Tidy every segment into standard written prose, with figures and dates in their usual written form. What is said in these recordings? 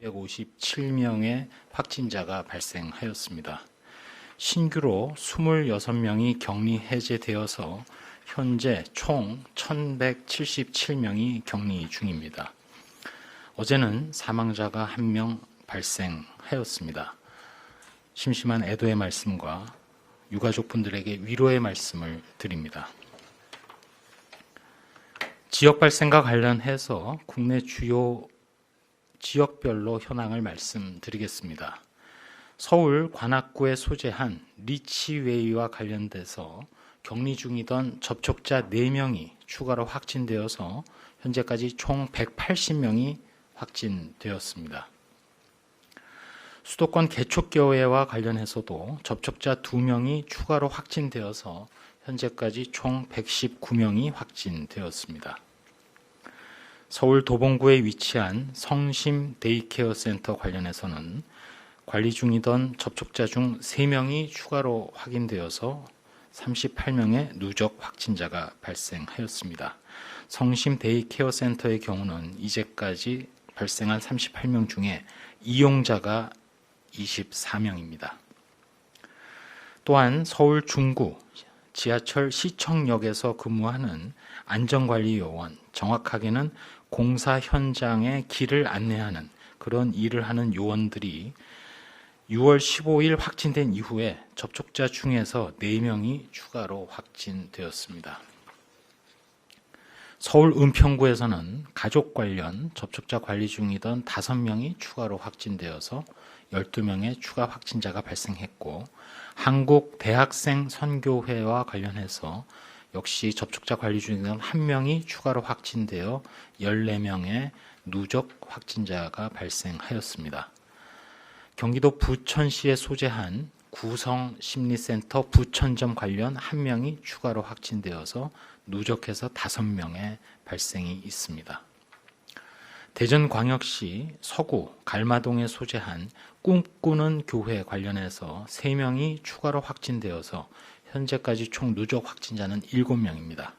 157명의 확진자가 발생하였습니다. 신규로 26명이 격리 해제되어서 현재 총 1177명이 격리 중입니다. 어제는 사망자가 1명 발생하였습니다. 심심한 애도의 말씀과 유가족분들에게 위로의 말씀을 드립니다. 지역 발생과 관련해서 국내 주요 지역별로 현황을 말씀드리겠습니다. 서울 관악구에 소재한 리치웨이와 관련돼서 격리 중이던 접촉자 4명이 추가로 확진되어서 현재까지 총 180명이 확진되었습니다. 수도권 개척교회와 관련해서도 접촉자 2명이 추가로 확진되어서 현재까지 총 119명이 확진되었습니다. 서울 도봉구에 위치한 성심 데이케어 센터 관련해서는 관리 중이던 접촉자 중 3명이 추가로 확인되어서 38명의 누적 확진자가 발생하였습니다. 성심 데이케어 센터의 경우는 이제까지 발생한 38명 중에 이용자가 24명입니다. 또한 서울 중구 지하철 시청역에서 근무하는 안전관리요원, 정확하게는 공사 현장에 길을 안내하는 그런 일을 하는 요원들이 6월 15일 확진된 이후에 접촉자 중에서 4명이 추가로 확진되었습니다. 서울 은평구에서는 가족 관련 접촉자 관리 중이던 5명이 추가로 확진되어서 12명의 추가 확진자가 발생했고, 한국대학생선교회와 관련해서 역시 접촉자 관리 중이던 1명이 추가로 확진되어 14명의 누적 확진자가 발생하였습니다. 경기도 부천시에 소재한 구성심리센터 부천점 관련 1명이 추가로 확진되어서 누적해서 5명의 발생이 있습니다. 대전광역시 서구 갈마동에 소재한 꿈꾸는 교회 관련해서 3명이 추가로 확진되어서 현재까지 총 누적 확진자는 7명입니다.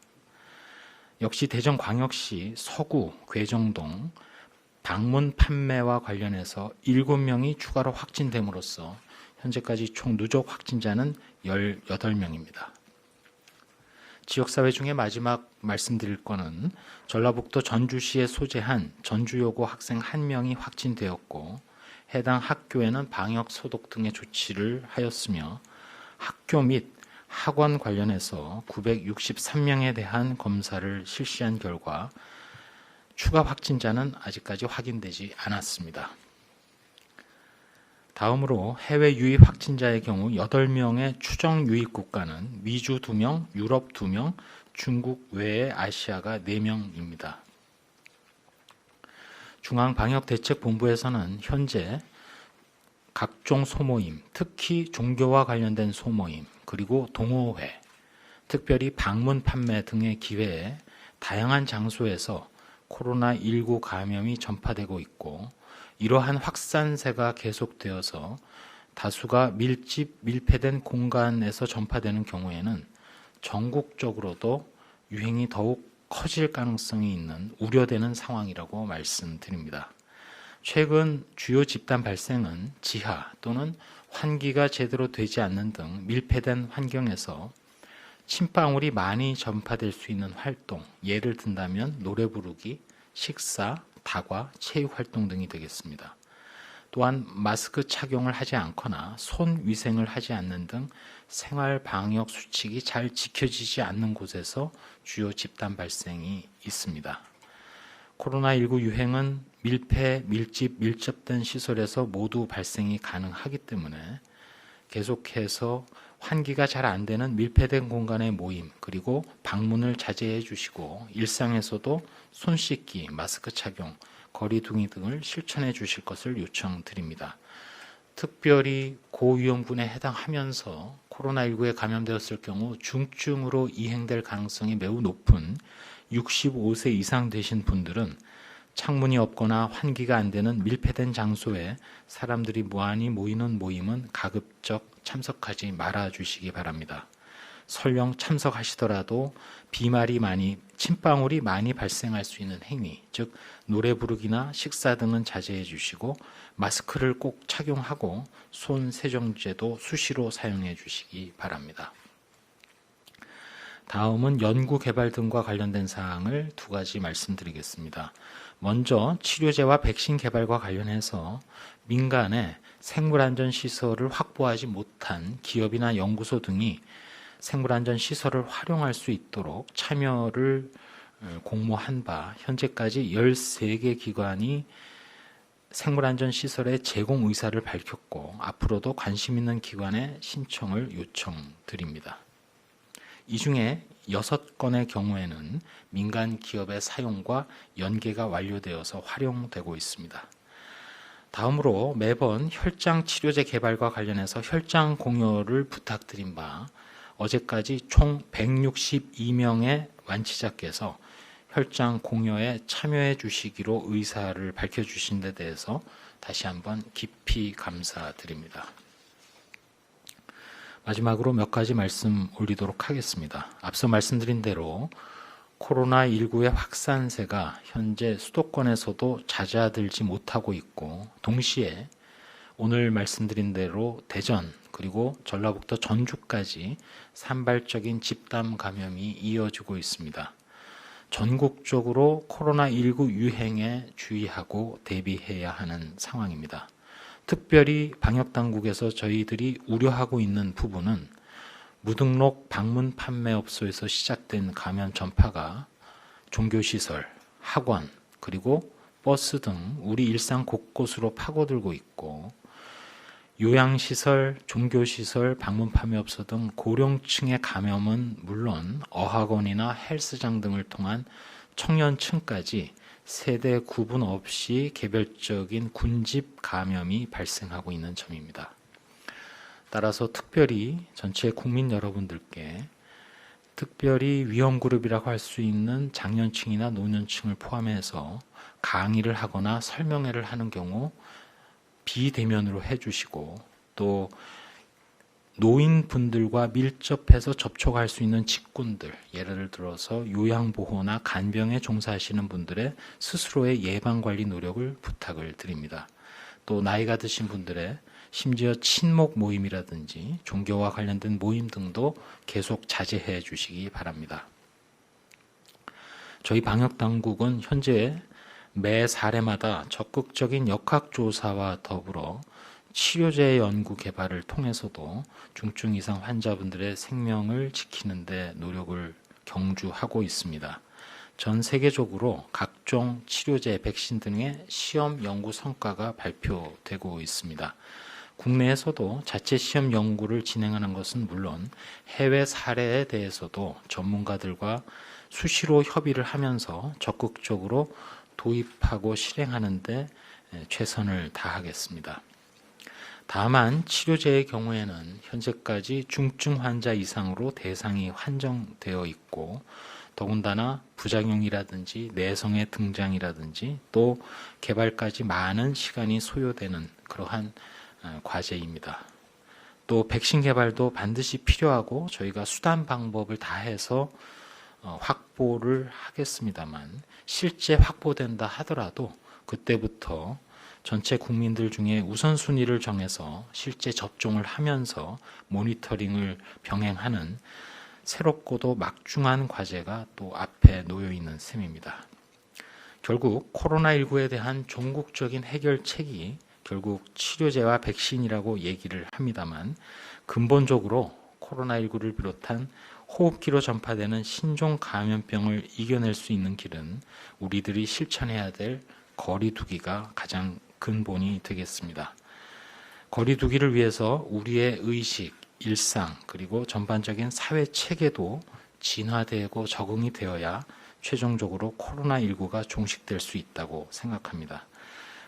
역시 대전광역시 서구 괴정동 방문 판매와 관련해서 7명이 추가로 확진됨으로써 현재까지 총 누적 확진자는 18명입니다. 지역사회 중에 마지막 말씀드릴 거는 전라북도 전주시에 소재한 전주여고 학생 1명이 확진되었고, 해당 학교에는 방역 소독 등의 조치를 하였으며 학교 및 학원 관련해서 963명에 대한 검사를 실시한 결과 추가 확진자는 아직까지 확인되지 않았습니다. 다음으로 해외 유입 확진자의 경우 8명의 추정 유입 국가는 미주 2명, 유럽 2명, 중국 외에 아시아가 4명입니다. 중앙방역대책본부에서는 현재 각종 소모임, 특히 종교와 관련된 소모임, 그리고 동호회, 특별히 방문 판매 등의 기회에 다양한 장소에서 코로나19 감염이 전파되고 있고, 이러한 확산세가 계속되어서 다수가 밀폐된 공간에서 전파되는 경우에는 전국적으로도 유행이 더욱 커질 가능성이 있는 우려되는 상황이라고 말씀드립니다. 최근 주요 집단 발생은 지하 또는 환기가 제대로 되지 않는 등 밀폐된 환경에서 침방울이 많이 전파될 수 있는 활동, 예를 든다면 노래 부르기, 식사, 다과, 체육활동 등이 되겠습니다. 또한 마스크 착용을 하지 않거나 손 위생을 하지 않는 등 생활 방역 수칙이 잘 지켜지지 않는 곳에서 주요 집단 발생이 있습니다. 코로나19 유행은 밀폐, 밀집된 시설에서 모두 발생이 가능하기 때문에 계속해서 환기가 잘 안 되는 밀폐된 공간의 모임, 그리고 방문을 자제해 주시고 일상에서도 손 씻기, 마스크 착용, 거리두기 등을 실천해 주실 것을 요청드립니다. 특별히 고위험군에 해당하면서 코로나19에 감염되었을 경우 중증으로 이행될 가능성이 매우 높은 65세 이상 되신 분들은 창문이 없거나 환기가 안 되는 밀폐된 장소에 사람들이 무한히 모이는 모임은 가급적 참석하지 말아 주시기 바랍니다. 설령 참석하시더라도 침방울이 많이 발생할 수 있는 행위, 즉 노래 부르기나 식사 등은 자제해 주시고 마스크를 꼭 착용하고 손 세정제도 수시로 사용해 주시기 바랍니다. 다음은 연구 개발 등과 관련된 사항을 두 가지 말씀드리겠습니다. 먼저 치료제와 백신 개발과 관련해서 민간에 생물안전시설을 확보하지 못한 기업이나 연구소 등이 생물안전시설을 활용할 수 있도록 참여를 공모한 바 현재까지 13개 기관이 생물안전시설의 제공 의사를 밝혔고 앞으로도 관심 있는 기관에 신청을 요청드립니다. 이 중에 6건의 경우에는 민간 기업의 사용과 연계가 완료되어서 활용되고 있습니다. 다음으로 매번 혈장 치료제 개발과 관련해서 혈장 공여를 부탁드린 바 어제까지 총 162명의 완치자께서 혈장 공여에 참여해 주시기로 의사를 밝혀주신 데 대해서 다시 한번 깊이 감사드립니다. 마지막으로 몇 가지 말씀 올리도록 하겠습니다. 앞서 말씀드린 대로 코로나19의 확산세가 현재 수도권에서도 잦아들지 못하고 있고 동시에 오늘 말씀드린 대로 대전 그리고 전라북도 전주까지 산발적인 집단 감염이 이어지고 있습니다. 전국적으로 코로나19 유행에 주의하고 대비해야 하는 상황입니다. 특별히 방역당국에서 저희들이 우려하고 있는 부분은 무등록 방문 판매업소에서 시작된 감염 전파가 종교시설, 학원, 그리고 버스 등 우리 일상 곳곳으로 파고들고 있고 요양시설, 종교시설, 방문 판매업소 등 고령층의 감염은 물론 어학원이나 헬스장 등을 통한 청년층까지 세대 구분 없이 개별적인 군집 감염이 발생하고 있는 점입니다. 따라서 특별히 전체 국민 여러분들께 특별히 위험그룹이라고 할 수 있는 장년층이나 노년층을 포함해서 강의를 하거나 설명회를 하는 경우 비대면으로 해주시고 또 노인분들과 밀접해서 접촉할 수 있는 직군들, 예를 들어서 요양보호나 간병에 종사하시는 분들의 스스로의 예방관리 노력을 부탁을 드립니다. 또 나이가 드신 분들의 심지어 친목 모임이라든지 종교와 관련된 모임 등도 계속 자제해 주시기 바랍니다. 저희 방역당국은 현재 매 사례마다 적극적인 역학조사와 더불어 치료제 연구 개발을 통해서도 중증 이상 환자분들의 생명을 지키는 데 노력을 경주하고 있습니다. 전 세계적으로 각종 치료제, 백신 등의 시험 연구 성과가 발표되고 있습니다. 국내에서도 자체 시험 연구를 진행하는 것은 물론 해외 사례에 대해서도 전문가들과 수시로 협의를 하면서 적극적으로 도입하고 실행하는 데 최선을 다하겠습니다. 다만 치료제의 경우에는 현재까지 중증 환자 이상으로 대상이 한정되어 있고 더군다나 부작용이라든지 내성의 등장이라든지 또 개발까지 많은 시간이 소요되는 그러한 과제입니다. 또 백신 개발도 반드시 필요하고 저희가 수단 방법을 다해서 확보를 하겠습니다만 실제 확보된다 하더라도 그때부터 전체 국민들 중에 우선순위를 정해서 실제 접종을 하면서 모니터링을 병행하는 새롭고도 막중한 과제가 또 앞에 놓여 있는 셈입니다. 결국 코로나19에 대한 종국적인 해결책이 결국 치료제와 백신이라고 얘기를 합니다만 근본적으로 코로나19를 비롯한 호흡기로 전파되는 신종 감염병을 이겨낼 수 있는 길은 우리들이 실천해야 될 거리 두기가 가장 근본이 되겠습니다. 거리 두기를 위해서 우리의 의식, 일상 그리고 전반적인 사회 체계도 진화되고 적응이 되어야 최종적으로 코로나19가 종식될 수 있다고 생각합니다.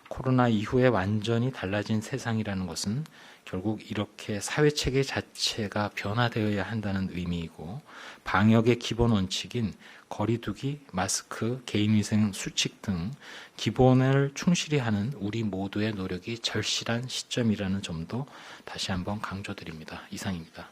코로나 이후에 완전히 달라진 세상이라는 것은 결국 이렇게 사회 체계 자체가 변화되어야 한다는 의미이고 방역의 기본 원칙인 거리두기, 마스크, 개인위생 수칙 등 기본을 충실히 하는 우리 모두의 노력이 절실한 시점이라는 점도 다시 한번 강조드립니다. 이상입니다.